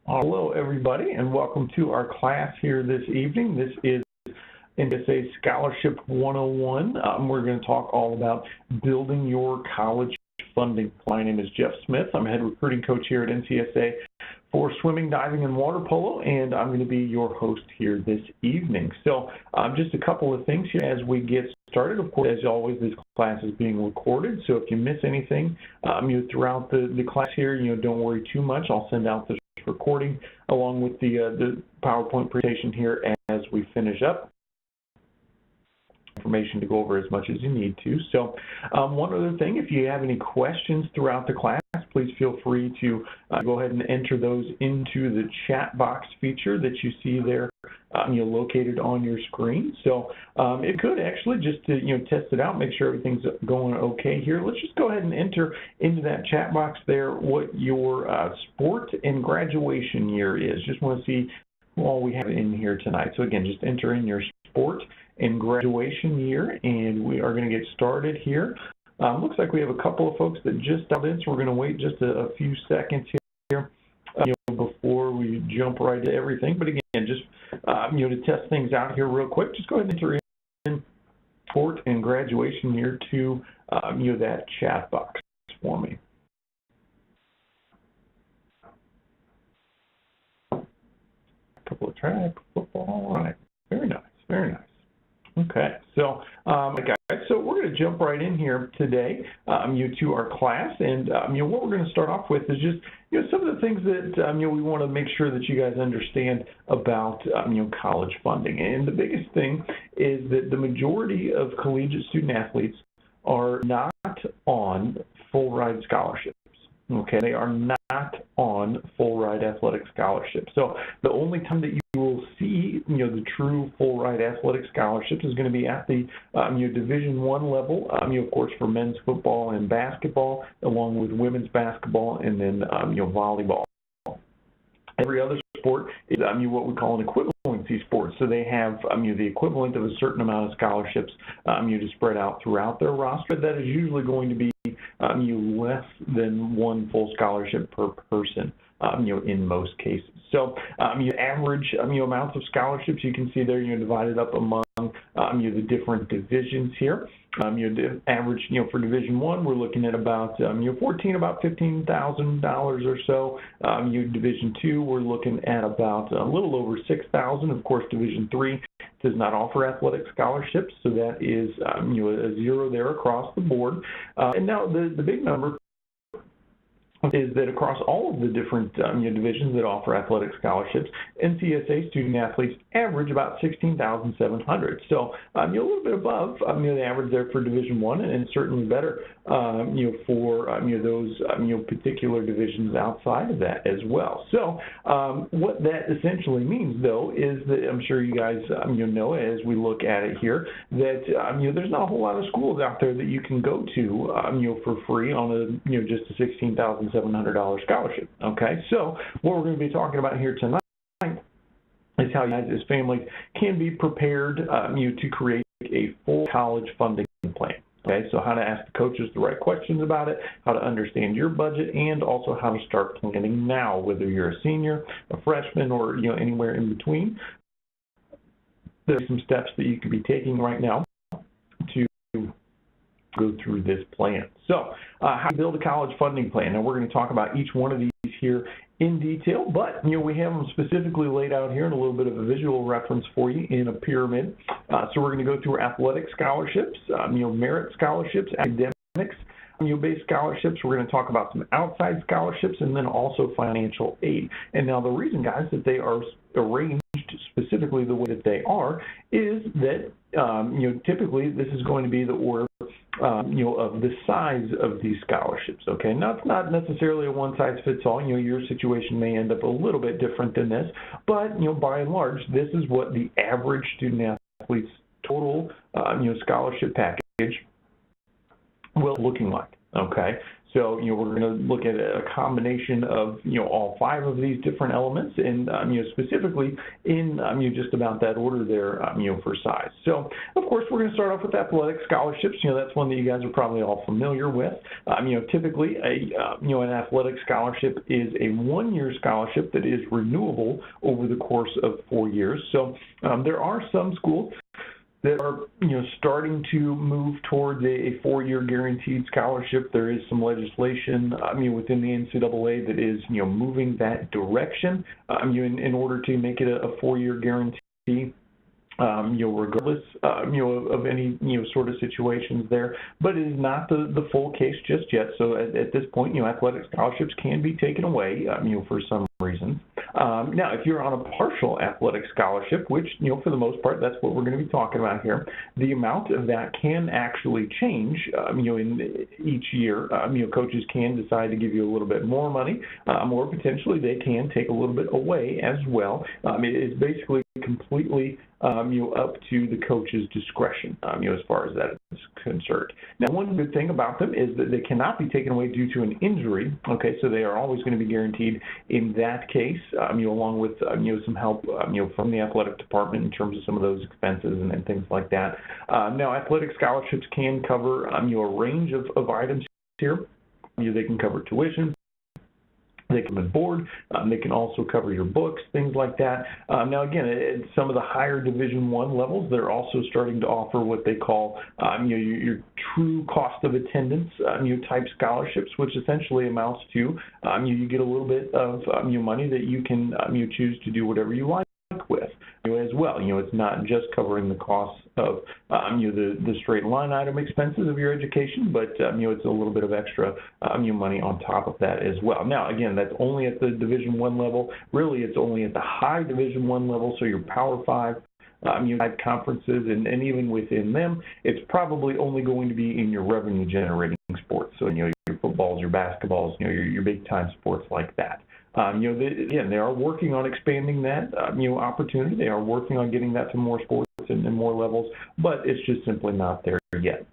Hello, everybody, and welcome to our class here this evening. This is NCSA Scholarship 101. We're going to talk all about building your college funding. My name is Jeff Smith. I'm head recruiting coach here at NCSA for swimming, diving, and water polo, and I'm going to be your host here this evening. So just a couple of things here as we get started. Of course, as always, this class is being recorded, so if you miss anything throughout the class here, don't worry too much. I'll send out the recording along with the PowerPoint presentation here as we finish up. Information to go over as much as you need to. So one other thing, if you have any questions throughout the class, please feel free to go ahead and enter those into the chat box feature that you see there located on your screen. So it could actually, just to test it out, make sure everything's going okay here, let's just go ahead and enter into that chat box there what your sport and graduation year is. Just want to see who all we have in here tonight. So again, just enter in your sport and graduation year, and we are going to get started here. Looks like we have a couple of folks that just dialed in, so we're going to wait just a few seconds here before we jump right into everything. But again, just to test things out here real quick, just go ahead and enter in sport and graduation year to that chat box for me. A couple of track, football, all right, very nice, very nice. Okay, so guys, so we're going to jump right in here today to our class, and what we're going to start off with is just some of the things that we want to make sure that you guys understand about college funding. And the biggest thing is that the majority of collegiate student athletes are not on full ride scholarships. Okay, they are not on full ride athletic scholarships. So the only time that you will see the true full ride athletic scholarships is going to be at the Division I level, of course, for men's football and basketball, along with women's basketball, and then volleyball. Every other sport is what we call an equivalency sport. So they have the equivalent of a certain amount of scholarships to spread out throughout their roster. That is usually going to be less than one full scholarship per person in most cases. So average amounts of scholarships you can see there divided up among the different divisions here. The average for Division I, we're looking at about about $15,000 or so. Division II, we're looking at about a little over $6,000. Of course, Division III does not offer athletic scholarships, so that is a zero there across the board. And now the big number is that across all of the different divisions that offer athletic scholarships, NCSA student athletes average about $16,700. So a little bit above the average there for Division I, and certainly better for those particular divisions outside of that as well. So what that essentially means, though, is that I'm sure you guys know as we look at it here that there's not a whole lot of schools out there that you can go to for free on a just a $16,700 scholarship. Okay, so what we're going to be talking about here tonight is how you guys as families can be prepared to create a full college funding plan. Okay, so how to ask the coaches the right questions about it, how to understand your budget, and also how to start planning now, whether you're a senior, a freshman, or anywhere in between. There are some steps that you can be taking right now to go through this plan. So how to build a college funding plan. Now we're going to talk about each one of these here in detail, but we have them specifically laid out here in a little bit of a visual reference for you in a pyramid. So we're going to go through athletic scholarships, merit scholarships, academics, based scholarships. We're going to talk about some outside scholarships, and then also financial aid. And now the reason, guys, that they are arranged specifically the way that they are is that typically this is going to be the order of the size of these scholarships. Okay, now it's not necessarily a one-size-fits-all. Your situation may end up a little bit different than this, but by and large, this is what the average student athlete's total scholarship package will looking like. Okay, So, we're going to look at a combination of, all 5 of these different elements, and, specifically in, just about that order there, for size. So, of course, we're going to start off with athletic scholarships. That's one that you guys are probably all familiar with. Typically, an athletic scholarship is a 1-year scholarship that is renewable over the course of 4 years. So, there are some schools that are, starting to move towards a 4-year guaranteed scholarship. There is some legislation, within the NCAA that is, moving that direction, in order to make it a 4-year guarantee. Regardless, of any, sort of situations there, but it is not the full case just yet. So at this point, athletic scholarships can be taken away, for some reasons. Now, if you're on a partial athletic scholarship, which, for the most part, that's what we're going to be talking about here, the amount of that can actually change, in each year. Coaches can decide to give you a little bit more money, or potentially they can take a little bit away as well. It's basically completely up to the coach's discretion, as far as that is concerned. Now, one good thing about them is that they cannot be taken away due to an injury. Okay, so they are always going to be guaranteed in that case, along with some help, from the athletic department in terms of some of those expenses and things like that. Now, athletic scholarships can cover a range of items here. They can cover tuition. They come on board. They can also cover your books, things like that. Now, again, at some of the higher Division I levels, they're also starting to offer what they call your true cost of attendance type scholarships, which essentially amounts to you get a little bit of money that you can choose to do whatever you like with as well. It's not just covering the costs of the straight line item expenses of your education, but it's a little bit of extra money on top of that as well. Now, again, that's only at the Division I level. Really, it's only at the high Division I level, so your Power 5 type conferences, and even within them, it's probably only going to be in your revenue generating sports. So, your footballs, your basketballs, your big time sports like that. Again, they are working on expanding that opportunity. They are working on getting that to more sports and more levels, but it's just simply not there yet.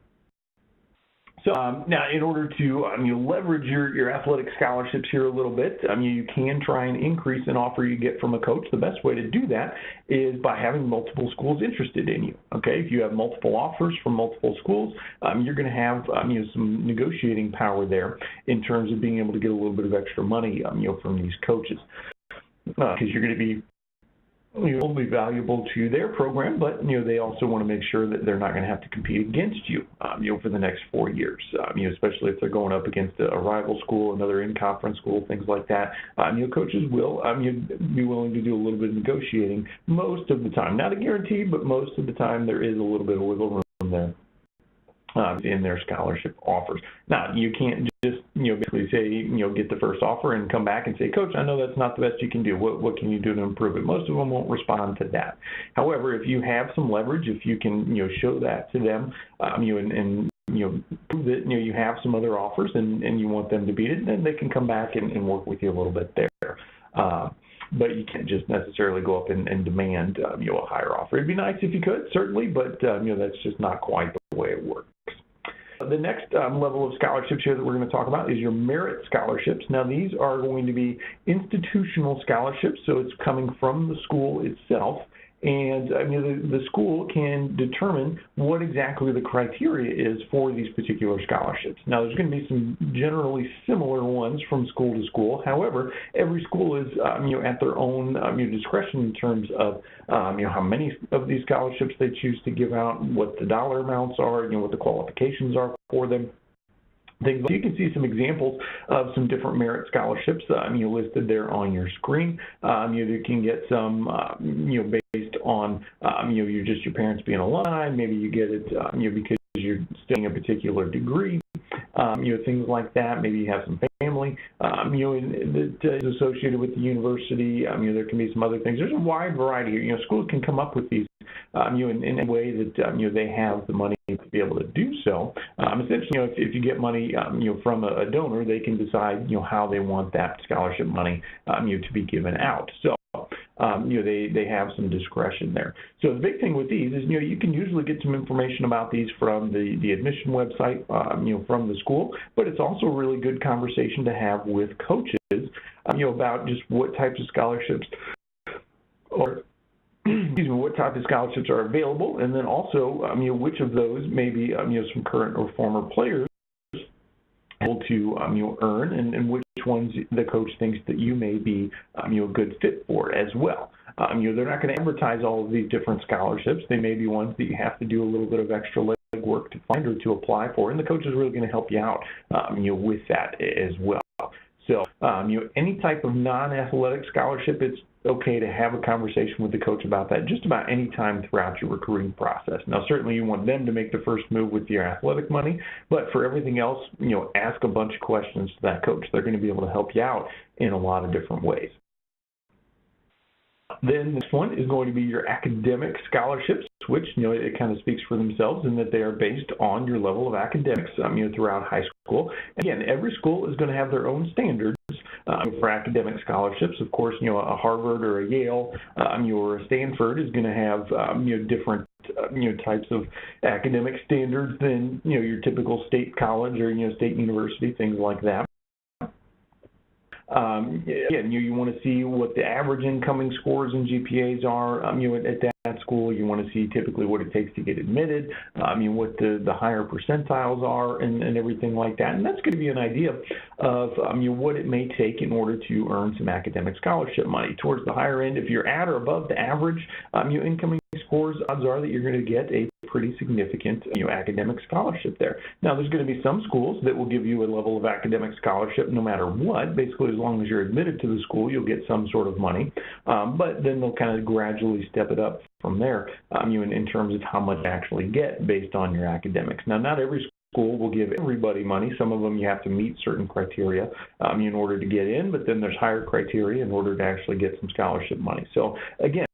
So now, in order to leverage your athletic scholarships here a little bit, you can try and increase an offer you get from a coach. The best way to do that is by having multiple schools interested in you. Okay, if you have multiple offers from multiple schools, you're going to have some negotiating power there in terms of being able to get a little bit of extra money from these coaches, because you're going to be will be valuable to their program, but they also want to make sure that they're not going to have to compete against you, for the next 4 years. Especially if they're going up against a rival school, another in-conference school, things like that. Coaches will be willing to do a little bit of negotiating most of the time. Not a guarantee, but most of the time there is a little bit of wiggle room there in their scholarship offers. Now, you can't just basically say get the first offer and come back and say, Coach, I know that's not the best you can do. What can you do to improve it? Most of them won't respond to that. However, if you have some leverage, if you can show that to them, and prove that you have some other offers and you want them to beat it, then they can come back and work with you a little bit there. But you can't just necessarily go up and demand a higher offer. It'd be nice if you could, certainly, but that's just not quite the way it works. The next level of scholarships here that we're going to talk about is your merit scholarships. Now, these are going to be institutional scholarships, so it's coming from the school itself. And the school can determine what exactly the criteria is for these particular scholarships. Now, there's going to be some generally similar ones from school to school. However, every school is at their own discretion in terms of how many of these scholarships they choose to give out, what the dollar amounts are, what the qualifications are for them. You can see some examples of some different merit scholarships listed there on your screen. You can get some based on your parents being alumni. Maybe you get it because you're studying a particular degree. Things like that. Maybe you have some family that is associated with the university. There can be some other things. There's a wide variety here. Schools can come up with these in a way that they have the money to be able to do so. Essentially, if you get money from a donor, they can decide how they want that scholarship money to be given out. So they have some discretion there. So the big thing with these is, you can usually get some information about these from the admission website, from the school, but it's also a really good conversation to have with coaches, about just what types of scholarships or what type of scholarships are available, and then also, which of those maybe, some current or former players able to, earn, and which ones the coach thinks that you may be, a good fit for as well. They're not going to advertise all of these different scholarships. They may be ones that you have to do a little bit of extra legwork to find or to apply for, and the coach is really going to help you out, with that as well. So, any type of non-athletic scholarship, it's okay to have a conversation with the coach about that just about any time throughout your recruiting process. Now, certainly you want them to make the first move with your athletic money, but for everything else, ask a bunch of questions to that coach. They're going to be able to help you out in a lot of different ways. Then this one is going to be your academic scholarships, which, it kind of speaks for themselves in that they are based on your level of academics, throughout high school. Again, every school is going to have their own standards for academic scholarships. Of course, a Harvard or a Yale or a Stanford is going to have, different types of academic standards than, your typical state college or, state university, things like that. Again, you want to see what the average incoming scores and GPAs are, at that school. You want to see typically what it takes to get admitted, what the higher percentiles are, and everything like that. And that's going to be an idea of what it may take in order to earn some academic scholarship money. Towards the higher end, if you're at or above the average incoming scores, odds are that you're going to get a pretty significant academic scholarship there. Now, there's going to be some schools that will give you a level of academic scholarship no matter what. Basically, as long as you're admitted to the school, you'll get some sort of money, but then they'll kind of gradually step it up from there, in terms of how much you actually get based on your academics. Now, not every school will give everybody money. Some of them you have to meet certain criteria in order to get in, but then there's higher criteria in order to actually get some scholarship money. So again,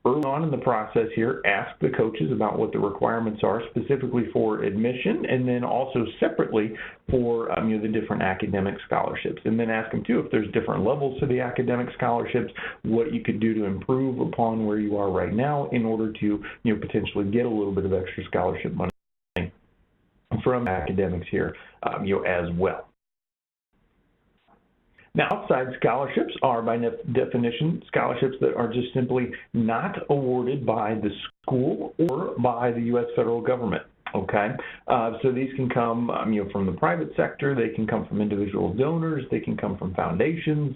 early on in the process here, ask the coaches about what the requirements are specifically for admission, and then also separately for the different academic scholarships. And then ask them too if there's different levels to the academic scholarships, what you could do to improve upon where you are right now in order to potentially get a little bit of extra scholarship money from academics here as well. Now, outside scholarships are, by definition, scholarships that are just simply not awarded by the school or by the U.S. federal government. Okay, so these can come, from the private sector. They can come from individual donors. They can come from foundations,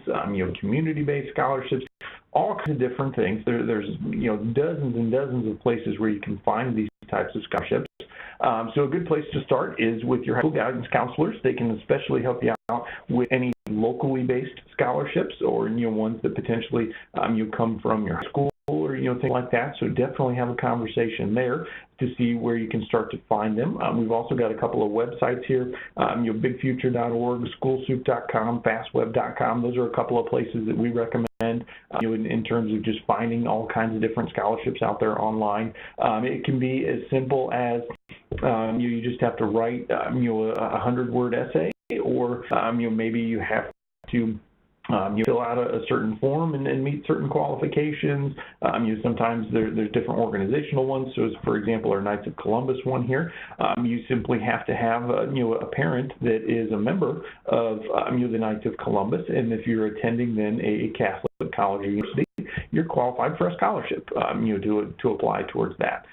community-based scholarships, all kinds of different things. There's dozens and dozens of places where you can find these types of scholarships. So a good place to start is with your high school guidance counselors. They can especially help you out with any locally based scholarships or ones that potentially you come from your high school or things like that. So definitely have a conversation there to see where you can start to find them. We've also got a couple of websites here, bigfuture.org, schoolsoup.com, fastweb.com. Those are a couple of places that we recommend in terms of just finding all kinds of different scholarships out there online. It can be as simple as you just have to write a 100-word essay, or maybe you have to you fill out a certain form and meet certain qualifications. Sometimes there's different organizational ones. So, for example, our Knights of Columbus one here, you simply have to have a parent that is a member of the Knights of Columbus, and if you're attending then a Catholic college or university, you're qualified for a scholarship to apply towards that.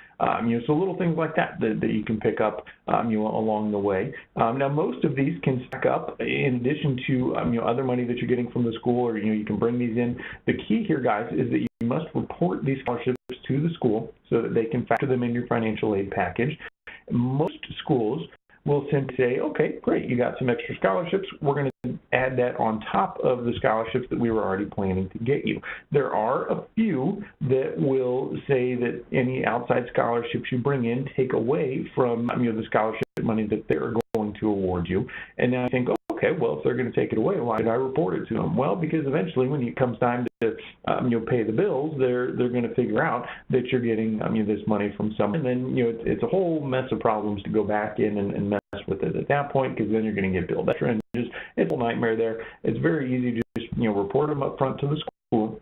So little things like that you can pick up along the way. Now, most of these can stack up in addition to other money that you're getting from the school, or you can bring these in. The key here, guys, is that you must report these scholarships to the school so that they can factor them in your financial aid package. Most schools will simply say, okay, great, you got some extra scholarships. We're going to add that on top of the scholarships that we were already planning to get you. There are a few that will say that any outside scholarships you bring in take away from the scholarship money that they're going to award you. And then I think, okay, well, if they're going to take it away, why did I report it to them? Well, because eventually when it comes time to pay the bills, they're going to figure out that you're getting this money from someone. And then it's a whole mess of problems to go back in and mess with it at that point, because then you're going to get billed extra, and it's a nightmare there. It's very easy to just report them up front to the school,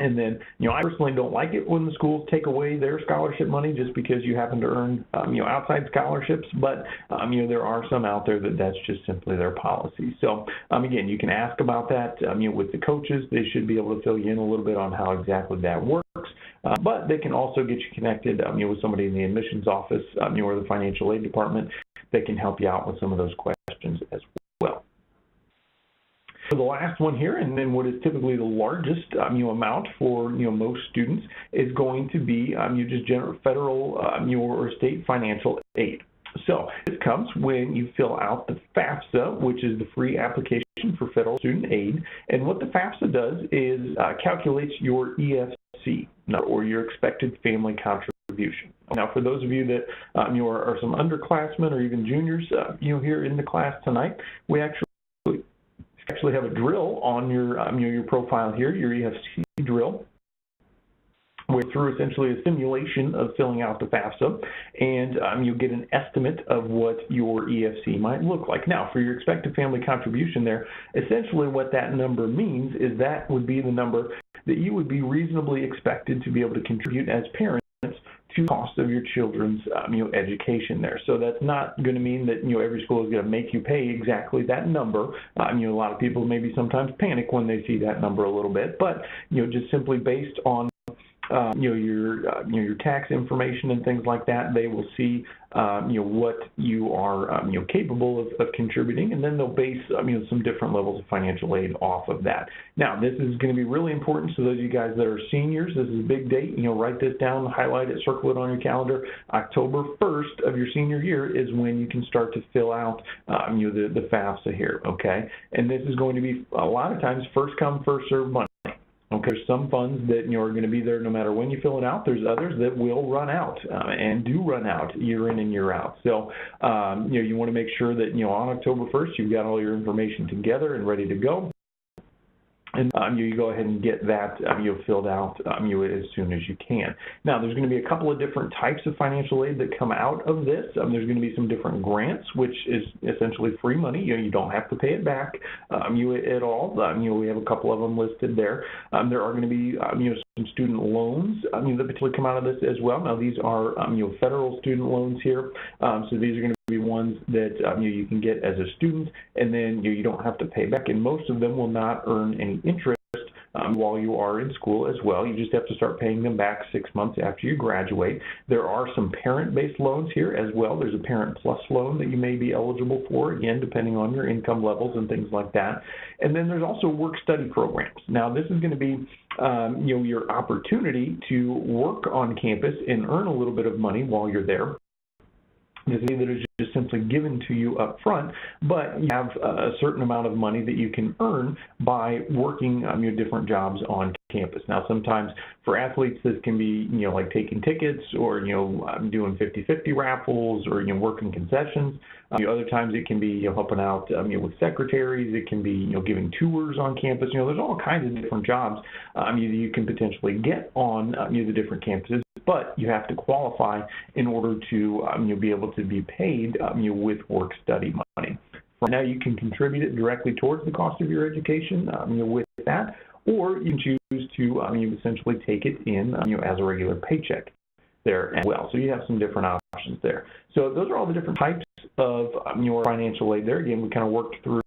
And then, I personally don't like it when the schools take away their scholarship money just because you happen to earn, outside scholarships. But, there are some out there that's just simply their policy. So, again, you can ask about that, with the coaches. They should be able to fill you in a little bit on how exactly that works. But they can also get you connected, with somebody in the admissions office, or the financial aid department that can help you out with some of those questions as well. So the last one here, and then what is typically the largest amount for most students, is going to be just general federal or state financial aid. So this comes when you fill out the FAFSA, which is the free application for federal student aid. And what the FAFSA does is calculates your EFC, or your expected family contribution. Now, for those of you that are some underclassmen or even juniors here in the class tonight, we actually have a drill on your profile here, your EFC drill. We're through essentially a simulation of filling out the FAFSA, and you'll get an estimate of what your EFC might look like. Now, for your expected family contribution there, essentially what that number means is that would be the number that you would be reasonably expected to be able to contribute as parents to the cost of your children's education there. So that's not going to mean that every school is going to make you pay exactly that number. A lot of people maybe sometimes panic when they see that number a little bit, but just simply based on your tax information and things like that, they will see what you are capable of contributing, and then they'll base some different levels of financial aid off of that. Now, this is going to be really important. So those of you guys that are seniors, this is a big date. Write this down, highlight it, circle it on your calendar. October 1st of your senior year is when you can start to fill out the FAFSA here. Okay, and this is going to be a lot of times first come, first served money. Okay, there's some funds that are going to be there no matter when you fill it out. There's others that will run out and do run out year in and year out. So you want to make sure that on October 1st you've got all your information together and ready to go. And you go ahead and get that filled out as soon as you can. Now, there's going to be a couple of different types of financial aid that come out of this. There's going to be some different grants, which is essentially free money. You don't have to pay it back at all. We have a couple of them listed there. There are going to be some student loans that potentially come out of this as well. Now, these are federal student loans here. So these are going to be ones that you can get as a student, and then you don't have to pay back, and most of them will not earn any interest while you are in school as well. You just have to start paying them back 6 months after you graduate. There are some parent-based loans here as well. There's a Parent Plus loan that you may be eligible for, again, depending on your income levels and things like that. And then there's also work-study programs. Now, this is going to be your opportunity to work on campus and earn a little bit of money while you're there. This is that is just simply given to you up front, but you have a certain amount of money that you can earn by working your different jobs on campus. Now, sometimes for athletes, this can be, like taking tickets or, doing 50-50 raffles or, working concessions. Other times it can be helping out with secretaries. It can be, giving tours on campus. There's all kinds of different jobs you can potentially get on the different campuses, but you have to qualify in order to be able to be paid with work-study money. For now, you can contribute it directly towards the cost of your education with that, or you can choose to essentially take it in as a regular paycheck there as well. So you have some different options there. So those are all the different types of your financial aid there. Again, we kind of worked through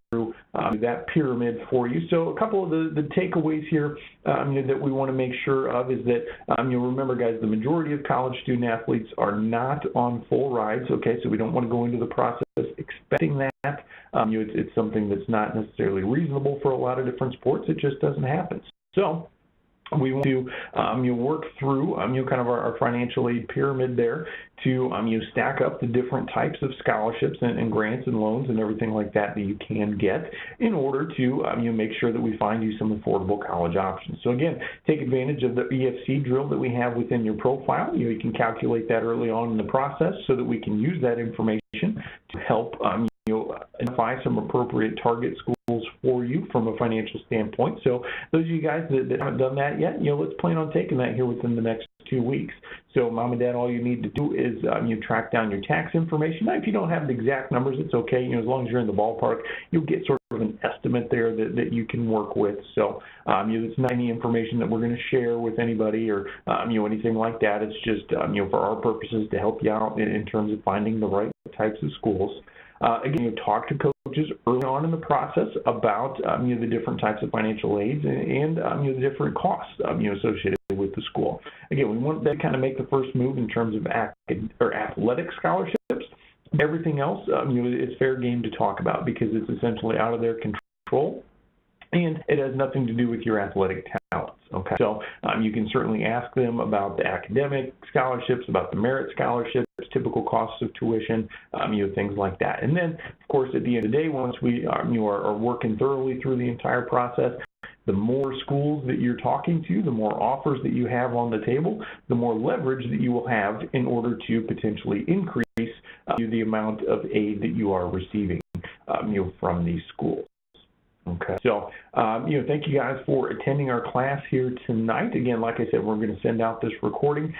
that pyramid for you. So a couple of the takeaways here that we want to make sure of is that remember, guys, the majority of college student athletes are not on full rides. Okay, so we don't want to go into the process expecting that. It's something that's not necessarily reasonable for a lot of different sports. It just doesn't happen. So we want to work through kind of our financial aid pyramid there to stack up the different types of scholarships and grants and loans and everything like that you can get in order to make sure that we find you some affordable college options. So again, take advantage of the EFC drill that we have within your profile. You can calculate that early on in the process so that we can use that information to help identify some appropriate target schools for you from a financial standpoint. So those of you guys that haven't done that yet, let's plan on taking that here within the next 2 weeks. So mom and dad, all you need to do is you track down your tax information. Now, if you don't have the exact numbers, it's okay. As long as you're in the ballpark, you'll get sort of an estimate there that you can work with. So it's not any information that we're going to share with anybody or anything like that. It's just for our purposes to help you out in terms of finding the right types of schools. Again, talk to coaches early on in the process about the different types of financial aids and the different costs associated with the school. Again, we want that to kind of make the first move in terms of athletic scholarships. Everything else, it's fair game to talk about because it's essentially out of their control, and it has nothing to do with your athletic talents. Okay, so you can certainly ask them about the academic scholarships, about the merit scholarships, typical costs of tuition, things like that. And then, of course, at the end of the day, once we are working thoroughly through the entire process, the more schools that you're talking to, the more offers that you have on the table, the more leverage that you will have in order to potentially increase the amount of aid that you are receiving from these schools. Okay, so thank you guys for attending our class here tonight. Again, like I said, we're going to send out this recording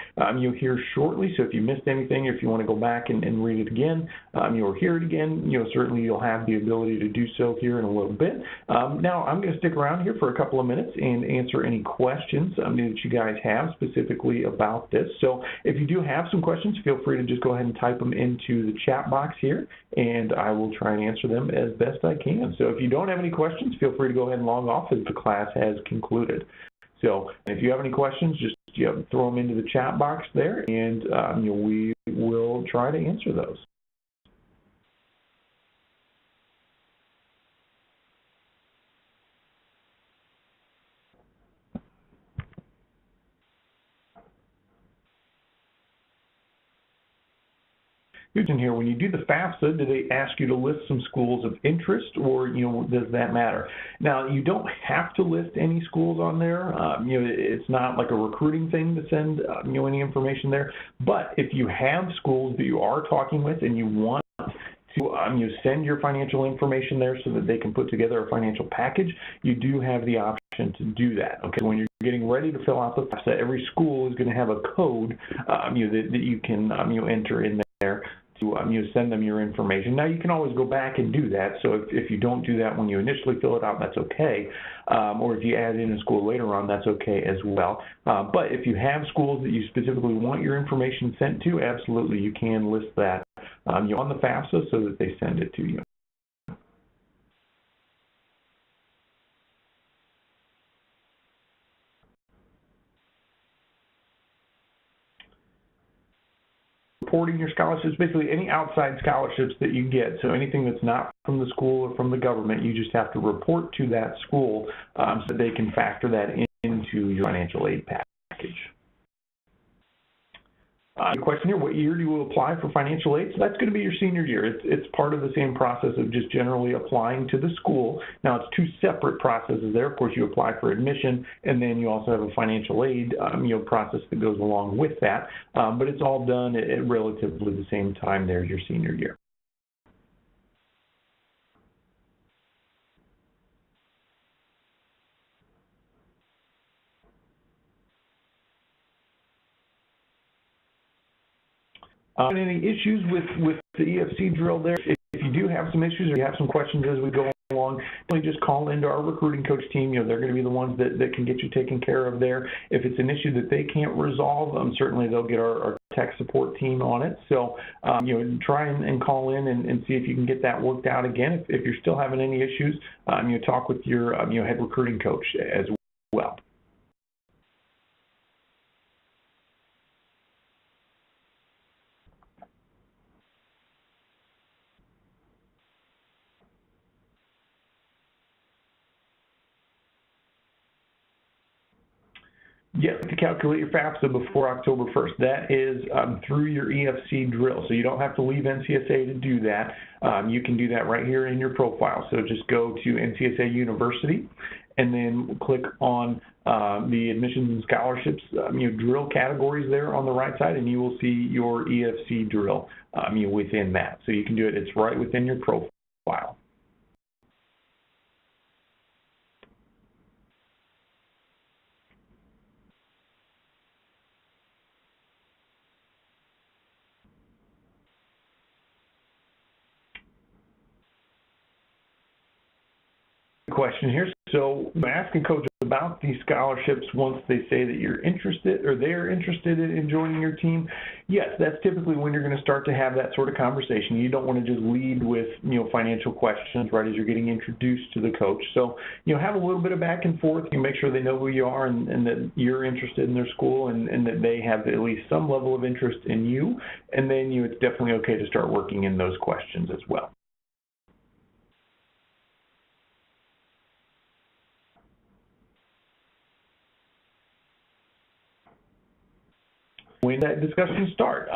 here shortly. So if you missed anything, if you want to go back and read it again, or hear it again, certainly you'll have the ability to do so here in a little bit. Now, I'm going to stick around here for a couple of minutes and answer any questions that you guys have specifically about this. So if you do have some questions, feel free to just go ahead and type them into the chat box here, and I will try and answer them as best I can. So if you don't have any questions, feel free to go ahead and log off as the class has concluded. So if you have any questions, just throw them into the chat box there, and we will try to answer those. In here, when you do the FAFSA, do they ask you to list some schools of interest, or does that matter? Now, you don't have to list any schools on there. It's not like a recruiting thing to send any information there. But if you have schools that you are talking with and you want to send your financial information there so that they can put together a financial package, you do have the option to do that. Okay, when you're getting ready to fill out the FAFSA, every school is going to have a code that you can enter in there to send them your information. Now, you can always go back and do that. So if you don't do that when you initially fill it out, that's okay. Or if you add in a school later on, that's okay as well. But if you have schools that you specifically want your information sent to, absolutely, you can list that on the FAFSA so that they send it to you. Reporting your scholarships, basically any outside scholarships that you get, so anything that's not from the school or from the government, you just have to report to that school so they can factor that into your financial aid package. The question here, what year do you apply for financial aid? So that's going to be your senior year. It's part of the same process of just generally applying to the school. Now, it's two separate processes there. Of course, you apply for admission, and then you also have a financial aid process that goes along with that. But it's all done at relatively the same time there as your senior year. Any issues with the EFC drill there? If you do have some issues or you have some questions as we go along, just call into our recruiting coach team. They're going to be the ones that can get you taken care of there. If it's an issue that they can't resolve, certainly they'll get our tech support team on it. So, try and call in and see if you can get that worked out again. If you're still having any issues, talk with your head recruiting coach as well. Yes, to calculate your FAFSA before October 1st. That is through your EFC drill. So you don't have to leave NCSA to do that. You can do that right here in your profile. So just go to NCSA University and then click on the admissions and scholarships drill categories there on the right side, and you will see your EFC drill within that. So you can do it. It's right within your profile. question here. So asking coaches about these scholarships once they say that you're interested or they're interested in joining your team, yes, that's typically when you're going to start to have that sort of conversation. You don't want to just lead with, financial questions right as you're getting introduced to the coach. So, have a little bit of back and forth. You make sure they know who you are and that you're interested in their school and that they have at least some level of interest in you. And then it's definitely okay to start working in those questions as well. When that discussion start?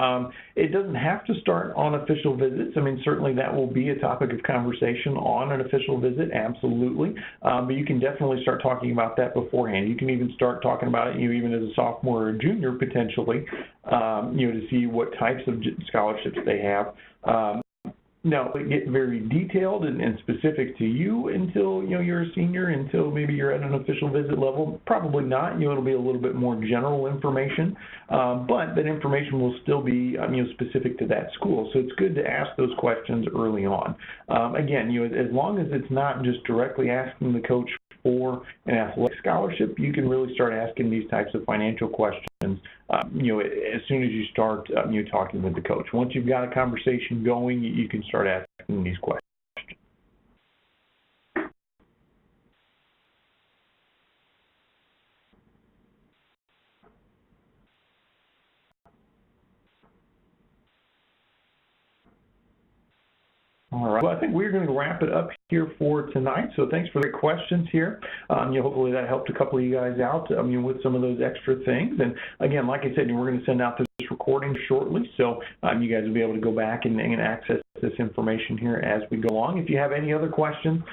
It doesn't have to start on official visits. I mean, certainly that will be a topic of conversation on an official visit, absolutely. But you can definitely start talking about that beforehand. You can even start talking about it, even as a sophomore or a junior potentially, to see what types of scholarships they have. Now, it get very detailed and specific to you until, you're a senior, until maybe you're at an official visit level. Probably not. It'll be a little bit more general information, but that information will still be, specific to that school. So it's good to ask those questions early on. Again, as long as it's not just directly asking the coach for an athletic scholarship, you can really start asking these types of financial questions, as soon as you start, talking with the coach. Once you've got a conversation going, you can start asking these questions. All right. Well, I think we're going to wrap it up here for tonight. So thanks for the questions here. Hopefully that helped a couple of you guys out with some of those extra things. And again, like I said, we're going to send out this recording shortly, so you guys will be able to go back and access this information here as we go along. If you have any other questions,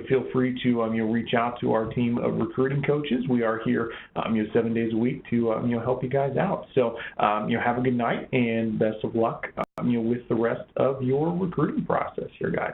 feel free to reach out to our team of recruiting coaches. We are here 7 days a week to help you guys out. So have a good night and best of luck with the rest of your recruiting process here, guys.